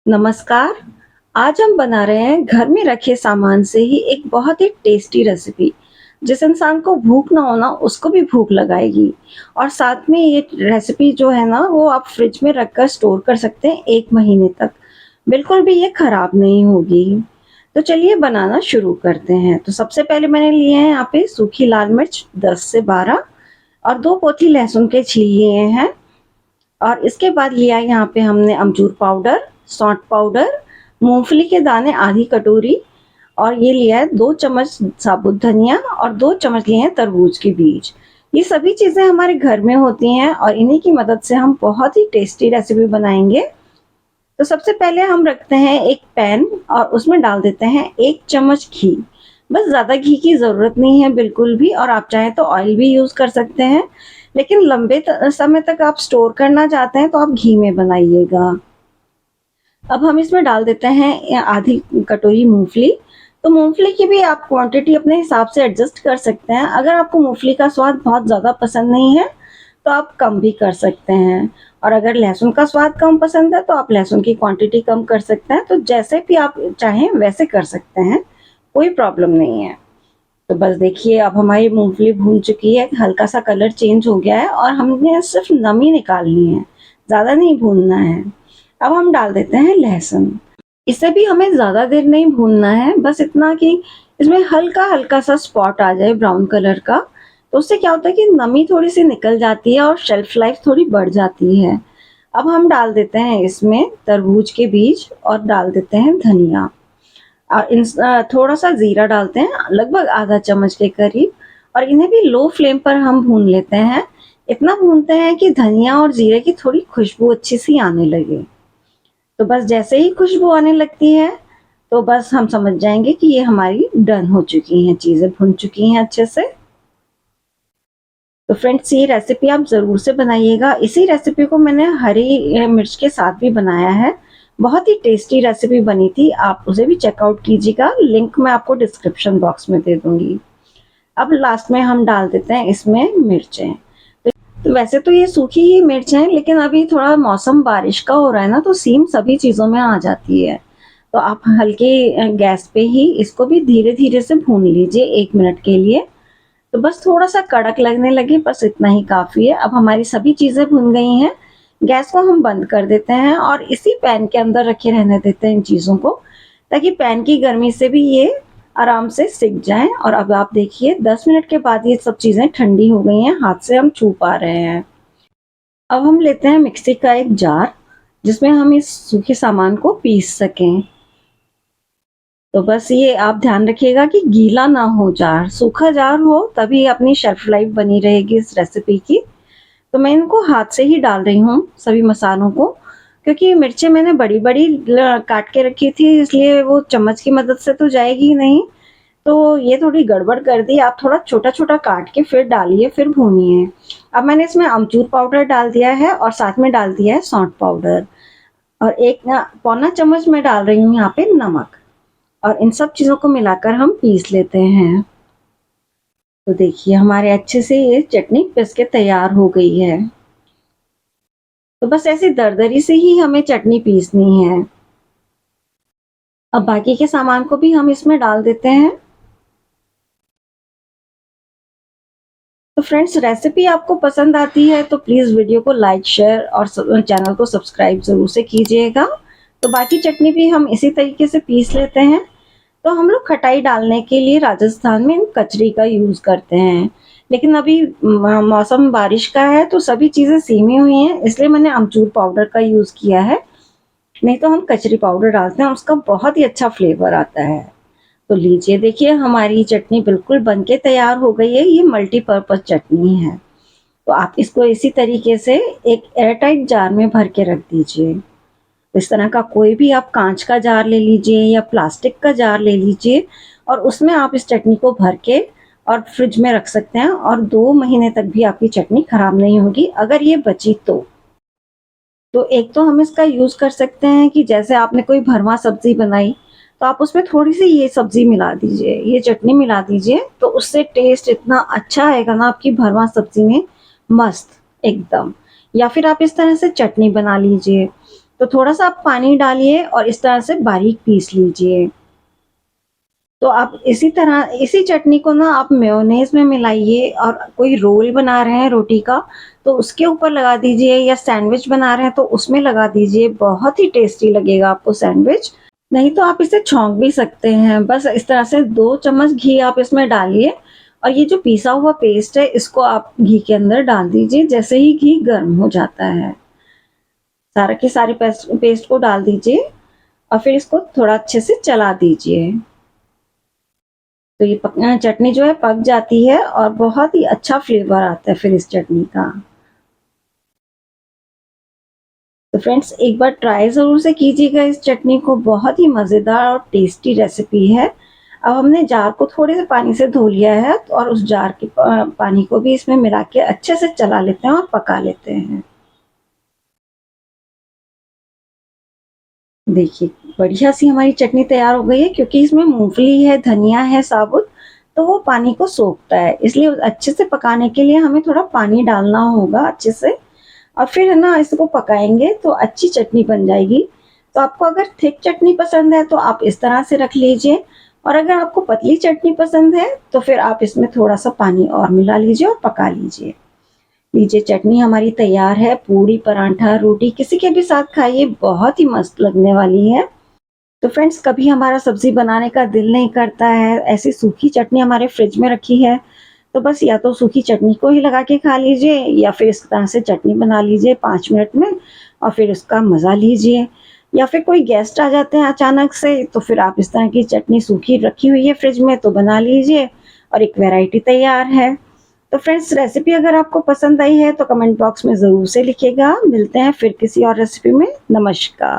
नमस्कार। आज हम बना रहे हैं घर में रखे सामान से ही एक बहुत ही टेस्टी रेसिपी। जिस इंसान को भूख ना हो ना उसको भी भूख लगाएगी। और साथ में ये रेसिपी जो है ना वो आप फ्रिज में रखकर स्टोर कर सकते हैं 1 महीने तक। बिल्कुल भी ये खराब नहीं होगी। तो चलिए बनाना शुरू करते हैं। तो सबसे पहले मैंने लिए हैं यहाँ पे सूखी लाल मिर्च 10 से 12 और 2 पोथी लहसुन के छील लिए हैं। और इसके बाद लिया है यहाँ पे हमने अमचूर पाउडर, सौंठ पाउडर, मूंगफली के दाने आधी कटोरी और ये लिया है 2 चम्मच साबुत धनिया और 2 चम्मच लिए हैं तरबूज के बीज। ये सभी चीज़ें हमारे घर में होती हैं और इन्हीं की मदद से हम बहुत ही टेस्टी रेसिपी बनाएंगे। तो सबसे पहले हम रखते हैं एक पैन और उसमें डाल देते हैं 1 चम्मच घी। बस ज़्यादा घी की ज़रूरत नहीं है बिल्कुल भी, और आप चाहें तो ऑयल भी यूज़ कर सकते हैं, लेकिन लंबे समय तक आप स्टोर करना चाहते हैं तो आप घी में बनाइएगा। अब हम इसमें डाल देते हैं आधी कटोरी मूंगफली। तो मूंगफली की भी आप क्वांटिटी अपने हिसाब से एडजस्ट कर सकते हैं। अगर आपको मूंगफली का स्वाद बहुत ज़्यादा पसंद नहीं है तो आप कम भी कर सकते हैं, और अगर लहसुन का स्वाद कम पसंद है तो आप लहसुन की क्वांटिटी कम कर सकते हैं। तो जैसे भी आप चाहें वैसे कर सकते हैं, कोई प्रॉब्लम नहीं है। तो बस देखिए अब हमारी मूंगफली भून चुकी है, हल्का सा कलर चेंज हो गया है और हमने सिर्फ नमी निकालनी है, ज़्यादा नहीं भूनना है। अब हम डाल देते हैं लहसुन। इसे भी हमें ज़्यादा देर नहीं भूनना है, बस इतना कि इसमें हल्का हल्का सा स्पॉट आ जाए ब्राउन कलर का। तो उससे क्या होता है कि नमी थोड़ी सी निकल जाती है और शेल्फ लाइफ थोड़ी बढ़ जाती है। अब हम डाल देते हैं इसमें तरबूज के बीज और डाल देते हैं धनिया और थोड़ा सा जीरा डालते हैं, लगभग आधा चम्मच के करीब, और इन्हें भी लो फ्लेम पर हम भून लेते हैं। इतना भूनते हैं कि धनिया और जीरे की थोड़ी खुशबू अच्छी सी आने लगे। तो बस जैसे ही खुशबू आने लगती है तो बस हम समझ जाएंगे कि ये हमारी डन हो चुकी हैं, चीज़ें भुन चुकी हैं अच्छे से। तो फ्रेंड्स ये रेसिपी आप ज़रूर से बनाइएगा। इसी रेसिपी को मैंने हरी मिर्च के साथ भी बनाया है, बहुत ही टेस्टी रेसिपी बनी थी। आप उसे भी चेकआउट कीजिएगा, लिंक मैं आपको डिस्क्रिप्शन बॉक्स में दे दूंगी। अब लास्ट में हम डाल देते हैं इसमें मिर्चें। तो वैसे तो ये सूखी ही मिर्च है, लेकिन अभी थोड़ा मौसम बारिश का हो रहा है ना, तो सीम सभी चीज़ों में आ जाती है। तो आप हल्के गैस पे ही इसको भी धीरे धीरे से भून लीजिए 1 मिनट के लिए। तो बस थोड़ा सा कड़क लगने लगे, बस इतना ही काफ़ी है। अब हमारी सभी चीज़ें भुन गई हैं, गैस को हम बंद कर देते हैं और इसी पैन के अंदर रखे रहने देते हैं इन चीज़ों को, ताकि पैन की गर्मी से भी ये आराम से सिक जाएं। और अब आप देखिए 10 मिनट के बाद ये सब चीज़ें ठंडी हो गई हैं, हाथ से हम छू पा रहे हैं। अब हम लेते हैं मिक्सी का एक जार, जिसमें हम इस सूखे सामान को पीस सकें। तो बस ये आप ध्यान रखिएगा कि गीला ना हो जार, सूखा जार हो तभी अपनी शेल्फ लाइफ बनी रहेगी इस रेसिपी की। तो मैं इनको हाथ से ही डाल रही हूँ सभी मसालों को, क्योंकि मिर्चें मैंने बड़ी बड़ी काट के रखी थी, इसलिए वो चम्मच की मदद से तो जाएगी नहीं। तो ये थोड़ी गड़बड़ कर दी, आप थोड़ा छोटा छोटा काट के फिर डालिए, फिर भूनिए। अब मैंने इसमें अमचूर पाउडर डाल दिया है और साथ में डाल दिया है सौंठ पाउडर, और एक पौना चम्मच में डाल रही हूँ यहाँ पे नमक, और इन सब चीज़ों को मिलाकर हम पीस लेते हैं। तो देखिए हमारे अच्छे से ये चटनी पिस के तैयार हो गई है। तो बस ऐसे दरदरी से ही हमें चटनी पीसनी है। अब बाकी के सामान को भी हम इसमें डाल देते हैं। तो फ्रेंड्स रेसिपी आपको पसंद आती है तो प्लीज़ वीडियो को लाइक, शेयर और चैनल को सब्सक्राइब ज़रूर से कीजिएगा। तो बाकी चटनी भी हम इसी तरीके से पीस लेते हैं। तो हम लोग खटाई डालने के लिए राजस्थान में कचरी का यूज़ करते हैं, लेकिन अभी मौसम बारिश का है तो सभी चीज़ें सीमी हुई हैं, इसलिए मैंने अमचूर पाउडर का यूज़ किया है। नहीं तो हम कचरी पाउडर डालते हैं, उसका बहुत ही अच्छा फ्लेवर आता है। तो लीजिए देखिए हमारी चटनी बिल्कुल बनके तैयार हो गई है। ये मल्टीपर्पज़ चटनी है। तो आप इसको इसी तरीके से एक एयरटाइट जार में भर के रख दीजिए। इस तरह का कोई भी आप कांच का जार ले लीजिए या प्लास्टिक का जार ले लीजिए, और उसमें आप इस चटनी को भर के और फ्रिज में रख सकते हैं, और 2 महीने तक भी आपकी चटनी खराब नहीं होगी अगर ये बची तो। तो एक तो हम इसका यूज़ कर सकते हैं कि जैसे आपने कोई भरवा सब्जी बनाई तो आप उसमें थोड़ी सी ये सब्जी मिला दीजिए, ये चटनी मिला दीजिए, तो उससे टेस्ट इतना अच्छा आएगा ना आपकी भरवा सब्जी में, मस्त एकदम। या फिर आप इस तरह से चटनी बना लीजिए। तो थोड़ा-सा आप पानी डालिए और इस तरह से बारीक पीस लीजिए। तो आप इसी चटनी को ना आप मेयोनेज़ में मिलाइए और कोई रोल बना रहे हैं रोटी का, तो उसके ऊपर लगा दीजिए या सैंडविच बना रहे हैं तो उसमें लगा दीजिए, बहुत ही टेस्टी लगेगा आपको सैंडविच। नहीं तो आप इसे छौंक भी सकते हैं, बस इस तरह से 2 चम्मच घी आप इसमें डालिए और ये जो पिसा हुआ पेस्ट है इसको आप घी के अंदर डाल दीजिए जैसे ही घी गर्म हो जाता है। सारे के सारे पेस्ट को डाल दीजिए और फिर इसको थोड़ा अच्छे से चला दीजिए। तो ये चटनी जो है पक जाती है और बहुत ही अच्छा फ्लेवर आता है फिर इस चटनी का। तो फ्रेंड्स एक बार ट्राई ज़रूर से कीजिएगा इस चटनी को, बहुत ही मज़ेदार और टेस्टी रेसिपी है। अब हमने जार को थोड़े से पानी से धो लिया है और उस जार के पानी को भी इसमें मिला के अच्छे से चला लेते हैं और पका लेते हैं। देखिए बढ़िया सी हमारी चटनी तैयार हो गई है क्योंकि इसमें मूंगफली है, धनिया है साबुत, तो वो पानी को सोखता है, इसलिए अच्छे से पकाने के लिए हमें थोड़ा पानी डालना होगा अच्छे से और फिर है ना इसको पकाएंगे तो अच्छी चटनी बन जाएगी। तो आपको अगर थिक चटनी पसंद है तो आप इस तरह से रख लीजिए और अगर आपको पतली चटनी पसंद है तो फिर आप इसमें थोड़ा सा पानी और मिला लीजिए और पका लीजिए। लीजिए चटनी हमारी तैयार है, पूड़ी, परांठा, रोटी किसी के भी साथ खाइए, बहुत ही मस्त लगने वाली है। तो फ्रेंड्स कभी हमारा सब्जी बनाने का दिल नहीं करता है, ऐसी सूखी चटनी हमारे फ्रिज में रखी है, तो बस या तो सूखी चटनी को ही लगा के खा लीजिए या फिर इस तरह से चटनी बना लीजिए 5 मिनट में और फिर उसका मज़ा लीजिए। या फिर कोई गेस्ट आ जाते हैं अचानक से तो फिर आप इस तरह की चटनी सूखी रखी हुई है फ्रिज में तो बना लीजिए और एक वैरायटी तैयार है। तो फ्रेंड्स रेसिपी अगर आपको पसंद आई है तो कमेंट बॉक्स में ज़रूर से लिखिएगा। मिलते हैं फिर किसी और रेसिपी में। नमस्कार।